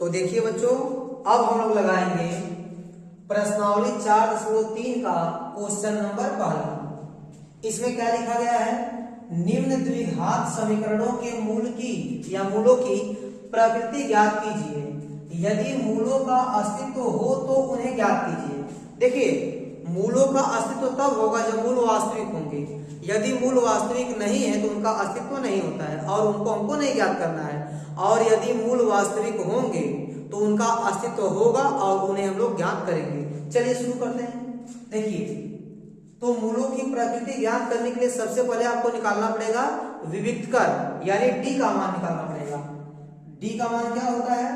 तो देखिए बच्चों, अब हम लोग लगाएंगे प्रश्नावली 4.3 का क्वेश्चन नंबर पहला। इसमें क्या लिखा गया है? निम्न द्विघात समीकरणों के मूलों की प्रकृति ज्ञात कीजिए। यदि मूलों का अस्तित्व हो तो उन्हें ज्ञात कीजिए। देखिए, मूलों का अस्तित्व तब होगा जब मूल वास्तविक होंगे। यदि मूल वास्तविक नहीं है तो उनका अस्तित्व नहीं होता है और उनको हमको नहीं ज्ञात करना है। और यदि मूल वास्तविक होंगे तो उनका अस्तित्व होगा और उन्हें हम लोग ज्ञात करेंगे। चलिए शुरू करते हैं। देखिए, तो मूलों की प्रकृति ज्ञात करने के लिए सबसे पहले आपको निकालना पड़ेगा विविक्तकर, यानी डी का मान निकालना पड़ेगा। डी का मान क्या होता है?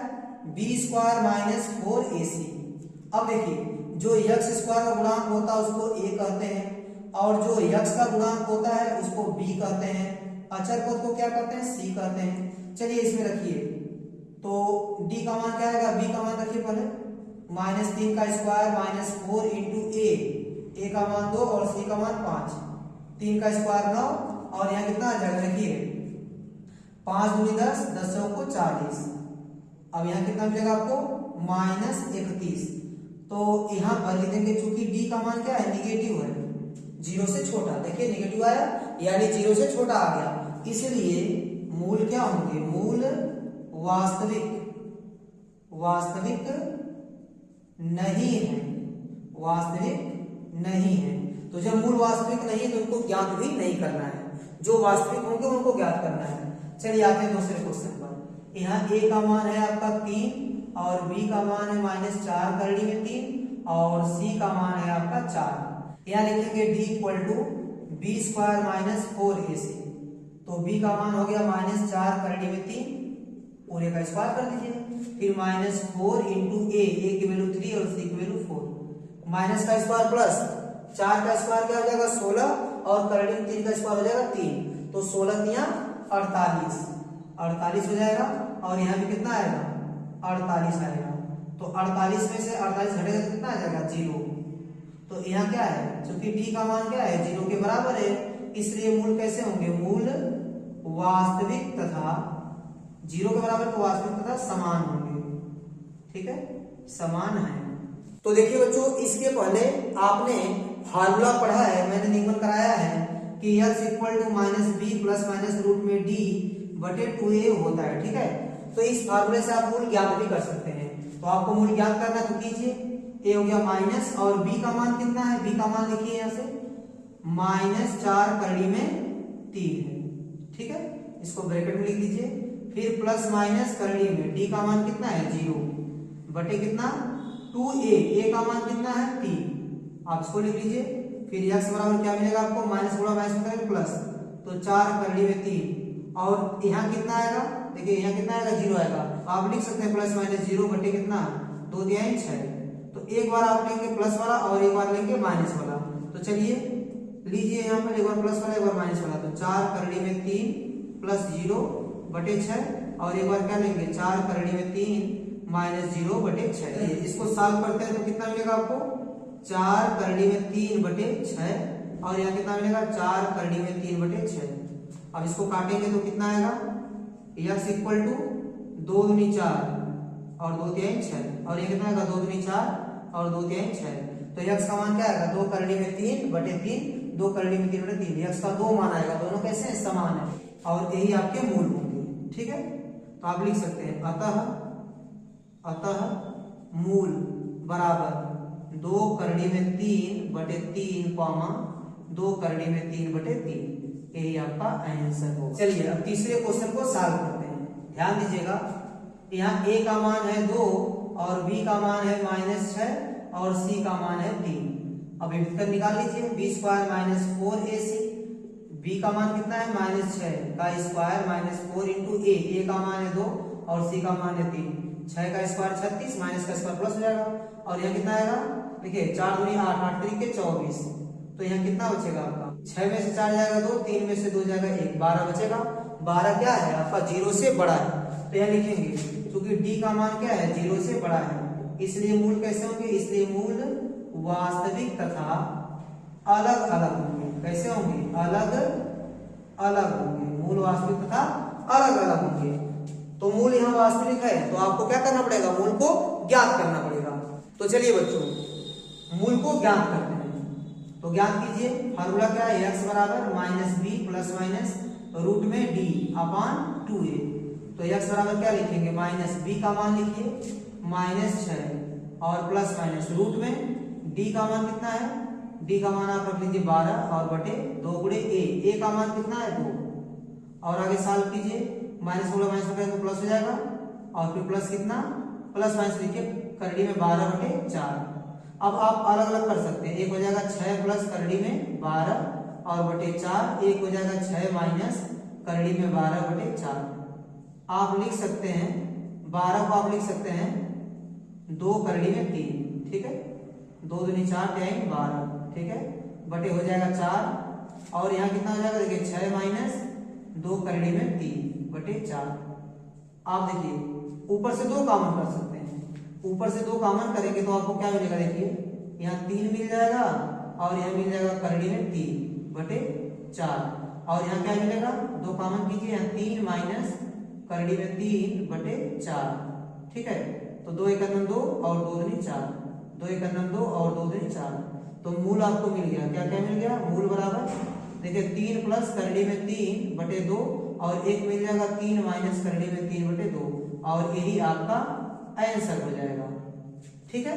B square minus 4ac। अब देखिए, जो एक्स स्क्वायर का गुणांक होता है उसको a कहते हैं और जो x का गुणांक होता है उसको b कहते हैं। अचर पद को क्या कहते हैं? c कहते हैं। चलिए इसमें रखिए, तो d का मान क्या आएगा? b का मान रखिए पहले, -3 का स्क्वायर माइनस 4 इंटू a का मान 2 और c का मान 5। 3 का स्क्वायर 9 और यहाँ कितना आ जाएगा? देखिए 5 दूनी 10, 10 चौको 40। अब यहाँ कितना मिलेगा आपको? -31। तो यहाँ पर लिखेंगे, चूंकि d का मान क्या है? निगेटिव है, 0 से छोटा। देखिए निगेटिव आया यानी 0 से छोटा आ गया, इसलिए मूल क्या होंगे? मूल वास्तविक नहीं है, वास्तविक नहीं है। तो जब मूल वास्तविक नहीं है तो उनको ज्ञात भी नहीं करना है, जो वास्तविक होंगे उनको ज्ञात करना है। चलिए आते हैं दूसरे क्वेश्चन पर। यहाँ a का मान है आपका 3 और b का मान है -4 करड़ी में 3 और c का मान है आपका 4। यहाँ लिखेंगे d equal to B square minus 4ac। तो b का मान हो गया -4 करड़ी में 3, पूरे का स्क्वायर कर दीजिए। फिर -4 इंटू a की वैल्यू 3 और c की वैल्यू 4। माइनस का स्क्वायर प्लस 4 का स्क्वायर क्या हो जाएगा? 16 और करड़ी में 3 का स्क्वायर हो जाएगा 3। तो 16 तिया 48 हो जाएगा और यहाँ भी कितना आएगा? 48 आएगा। तो 48 में से 48 घटेगा तो कितना आ जाएगा? 0। तो यहाँ क्या है? क्योंकि d का मान क्या है? 0 के बराबर है, इसलिए मूल कैसे होंगे? मूल वास्तविक तथा 0 के बराबर तो वास्तविक तथा समान होंगे। ठीक है, समान है। तो देखिए बच्चों, इसके पहले आपने फार्मूला पढ़ा है, मैंने निगमन कराया है कि x equal to -b plus minus root में d बटे 2a होता है। ठीक है, तो इस फार्मूले से आप मूल ज्ञात भी कर सकते हैं। तो आपको मूल ज्ञात करना है तो कीजिए। a हो गया माइनस और b का मान कितना है? b का मान लिखिए यहाँ से -4 करड़ी में 3 है। ठीक है, इसको ब्रैकेट में लिख दीजिए। फिर प्लस माइनस करड़ी में d का मान कितना है? 0 बटे कितना? 2a। a का मान कितना है? 3। आप इसको लिख लीजिए। फिर x बराबर क्या मिलेगा आपको? माइनस गुणा माइनस होता है प्लस, तो 4 करड़ी में 3 और यहाँ कितना आएगा? देखिए यहाँ कितना आएगा? 0 आएगा। आप लिख सकते हैं प्लस माइनस 0 बटे कितना? 2 तिहाई 6। तो एक बार आप लेंगे प्लस वाला और एक बार लेंगे माइनस वाला। तो चलिए लीजिए यहाँ पर एक बार प्लस वाला एक बार माइनस वाला। तो 4 करड़ी में 3 प्लस 0 बटे 6 और एक बार क्या लेंगे? 4 करड़ी में 3 माइनस 0 बटे 6। इसको सॉल्व करते हैं तो कितना मिलेगा आपको? 4 करड़ी में 3 बटे 6 और यहाँ कितना मिलेगा? 4 करड़ी में 3 बटे 6। अब इसको काटेंगे तो कितना आएगा? x इक्वल टू 2 दूनी 4 और 2 तिहाई 6 और ये कितना आएगा? 2 दूनी 4 और 2 तिहाई 6। तो x का मान क्या आएगा? 2 करड़ी में 3 बटे 3, 2 करड़ी में 3 बटे 3। x का 2 मान आएगा। दोनों कैसे हैं? समान है और यही आपके मूल होंगे। ठीक है, तो आप लिख सकते हैं अतः मूल बराबर 2 करड़ी में 3 बटे 3 कॉमा 2 करड़ी में 3 बटे 3। यही आपका आंसर हो। चलिए अब तीसरे क्वेश्चन को सॉल्व करते हैं। ध्यान दीजिएगा, यहाँ a का मान है 2 और b का मान है -6 और c का मान है 3। अब विभेदक निकाल लीजिए। b square minus 4ac, b का मान कितना है? -6 का स्क्वायर माइनस 4 इंटू a का मान है 2 और c का मान है 3। 6 का स्क्वायर 36 माइनस का स्क्वायर प्लस हो जाएगा और यहाँ कितना आएगा? देखिए 4 दूनी 8, 8 तरीके 24। तो यहाँ कितना बचेगा आपका? 6 में से 4 जाएगा 2, 3 में से 2 जाएगा 1, 12 बचेगा। 12 क्या है? आपका 0 से बड़ा है। तो यहाँ लिखेंगे क्योंकि d का मान क्या है? 0 से बड़ा है, इसलिए मूल कैसे होंगे? इसलिए मूल वास्तविक तथा अलग अलग होंगे। कैसे होंगे? अलग अलग होंगे। मूल वास्तविक तथा अलग अलग होंगे। तो मूल यहाँ वास्तविक है, तो आपको क्या करना पड़ेगा, मूल को ज्ञात करना पड़ेगा। तो चलिए बच्चों मूल को ज्ञात करते हैं। तो ज्ञात कीजिए, फार्मूला क्या है, x बराबर minus B plus minus root में डी अपान 2a। तो x बराबर क्या लिखेंगे, माइनस बी का मान लिखिए -6 और प्लस माइनस रूट में d का मान कितना है, d का मान आप रख लीजिए 12 और बटे 2 गुणे a का मान कितना है 2। और आगे सॉल्व कीजिए, माइनस होगा माइनस करेंगे तो प्लस हो जाएगा और फिर प्लस कितना, प्लस माइनस लिखिए करड़ी में 12 बटे 4। अब आप अलग अलग कर सकते हैं, एक हो जाएगा 6 प्लस करड़ी में 12 और बटे 4, एक हो जाएगा 6 माइनस करड़ी में 12 बटे 4। आप लिख सकते हैं 12 को आप लिख सकते हैं 2 करड़ी में 3, ठीक है, 2 दूनी 4 टाइम 12, ठीक है, बटे हो जाएगा 4 और यहाँ कितना हो जाएगा, देखिए 6 माइनस 2 करड़ी में 3 बटे 4। आप देखिए ऊपर से 2 कॉमन कर सकते हैं, ऊपर से 2 कॉमन करेंगे तो आपको क्या मिलेगा, देखिए यहाँ 3 मिल जाएगा और यहाँ मिल जाएगा करड़ी में 3 बटे 4 और यहाँ क्या मिलेगा, 2 कॉमन कीजिए, यहाँ 3 माइनस करड़ी में 3 बटे 4, ठीक है। तो 2 एक 2 और 2 दूनी 4, 2 एक 2 और 2 दूनी 4। तो मूल आपको मिल गया, क्या क्या मिल गया, मूल बराबर देखिए 3 प्लस करड़ी में 3 बटे 2 और एक मिल जाएगा 3 माइनस करड़ी में 3 बटे 2 और यही आपका आंसर हो जाएगा, ठीक है।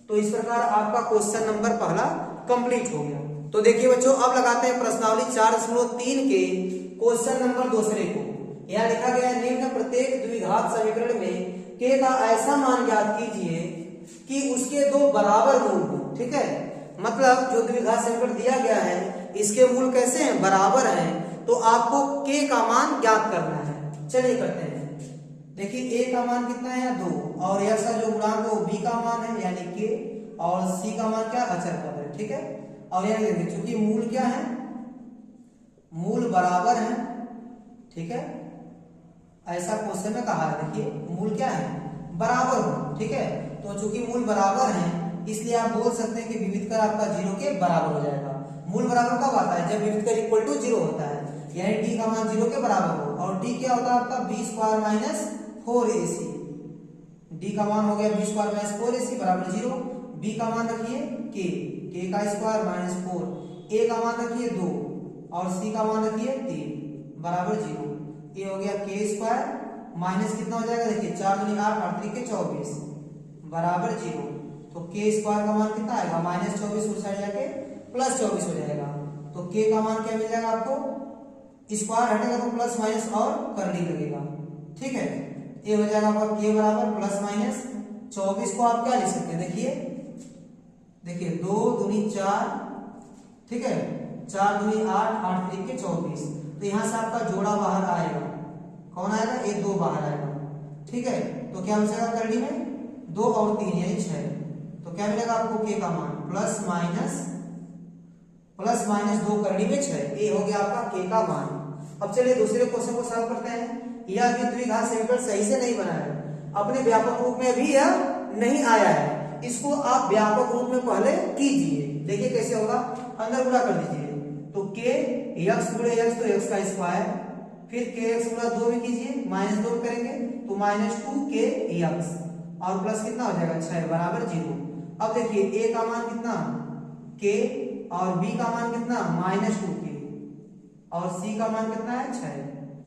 तो इस प्रकार आपका क्वेश्चन नंबर पहला कंप्लीट हो गया। तो देखिए बच्चों अब लगाते हैं प्रश्नावली 4.3 के क्वेश्चन नंबर दूसरे को। यहाँ लिखा गया है निम्न प्रत्येक द्विघात समीकरण में k का ऐसा मान ज्ञात कीजिए कि उसके 2 बराबर मूल हो, ठीक है। मतलब जो द्विघात समीकरण दिया गया है इसके मूल कैसे हैं, बराबर हैं, तो आपको k का मान ज्ञात करना है। चलिए करते हैं, देखिए a का मान कितना है 2 और x का जो गुणांक है वो b का मान है यानी k और c का मान क्या अचर पद है, ठीक है। और यहाँ देखिए चूंकि मूल क्या है, मूल बराबर है, ठीक है, ऐसा क्वेश्चन में कहा है, देखिए मूल क्या है, बराबर हो, ठीक है। तो चूंकि मूल बराबर है इसलिए आप बोल सकते हैं कि विविधकर आपका 0 के बराबर हो जाएगा। मूल बराबर कब आता है, जब विविधकर इक्वल टू 0 होता है, यानी d का मान 0 के बराबर हो। और d क्या होता है आपका b square minus 4ac, d का मान हो गया b स्क्वायर माइनस 4ac बराबर 0। b का मान रखिए k का स्क्वायर माइनस 4, a का मान रखिए 2 और c का मान रखिए 3 बराबर 0। ये हो गया k स्क्वायर माइनस कितना हो जाएगा, देखिए 4 दूनी 8 8 त्रिके 24 बराबर 0। तो k स्क्वायर का मान कितना आएगा, माइनस 24 उस साइड जाके प्लस 24 हो जाएगा। तो k का मान क्या मिल जाएगा आपको, स्क्वायर हटेगा तो प्लस माइनस और करड़ी लगेगा, ठीक है। ये हो जाएगा आपका k बराबर प्लस माइनस 24 को आप क्या लिख सकते हैं, देखिए 2 दूनी 4, ठीक है, 4 दूनी 8 8 त्रिके 24। तो यहाँ से आपका जोड़ा बाहर आएगा, कौन आएगा, ये 2 बाहर आएगा, ठीक है। तो क्या बचेगा करड़ी में 2 और 3 यानी 6। तो क्या मिलेगा आपको k का मान प्लस माइनस 2 करड़ी में 6, ये हो गया आपका k का मान। अब चलिए दूसरे क्वेश्चन को सॉल्व करते हैं। यह भी द्विघात समीकरण सही से नहीं बना है, अपने व्यापक रूप में भी यह नहीं आया है, इसको आप व्यापक रूप में पहले कीजिए। देखिए कैसे होगा, अंदर गुणा कर दीजिए, तो k x गुणे x तो x का स्क्वायर, फिर kx गुणा 2 भी कीजिए, माइनस 2 करेंगे तो माइनस 2kx और प्लस कितना हो जाएगा 6 बराबर 0। अब देखिए a का मान कितना k और b का मान कितना माइनस 2k और c का मान कितना है 6।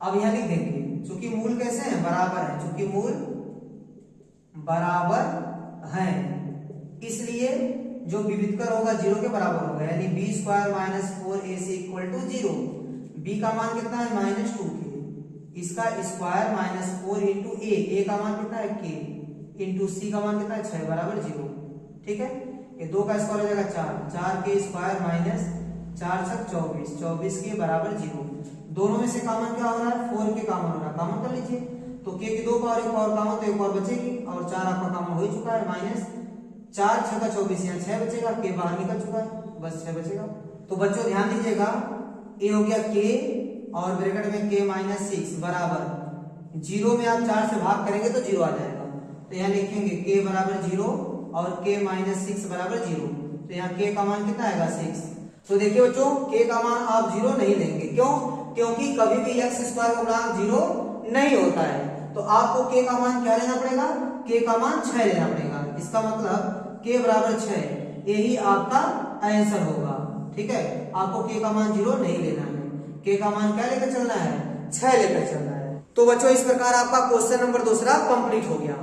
अब यहाँ लिख देंगे चूंकि मूल कैसे हैं, बराबर है, चूंकि मूल बराबर हैं इसलिए जो विविधकर होगा 0 के बराबर होगा, यानी b square minus 4ac equal to 0। b का मान कितना है माइनस 2k, इसका स्क्वायर माइनस 4 इंटू a का मान कितना है k इंटू c का मान कितना है 6 बराबर 0, ठीक है। ये 2 का स्क्वायर हो जाएगा 4 के स्क्वायर माइनस 4 छक 24 24 के बराबर 0। दोनों में से कॉमन क्या हो रहा है, 4 के कॉमन हो रहा है, कॉमन कर लीजिए। तो k की 2 पावर 1 पावर कॉमन तो 1 पावर बचेगी और 4 आपका कॉमन हो ही चुका है, माइनस 4 छका 24 यहाँ 6 बचेगा, k बाहर निकल चुका है, बस 6 बचेगा। तो बच्चों ध्यान दीजिएगा, a हो गया k और ब्रैकेट में k माइनस 6 बराबर 0 में आप 4 से भाग करेंगे तो 0 आ जाएगा। तो यहाँ लिखेंगे k बराबर 0 और k माइनस 6 बराबर 0। तो यहाँ k का मान कितना आएगा 6। तो देखिए बच्चों k का मान आप 0 नहीं लेंगे, क्यों, क्योंकि कभी भी x स्क्वायर का गुणांक 0 नहीं होता है। तो आपको k का मान क्या लेना पड़ेगा, k का मान 6 लेना पड़ेगा। इसका मतलब k बराबर 6, यही आपका आंसर होगा। ठीक है, आपको k का मान 0 नहीं लेना है, k का मान क्या लेकर चलना है, 6 लेकर चलना है। तो बच्चों इस प्रकार आपका क्वेश्चन नंबर दूसरा कंप्लीट हो गया।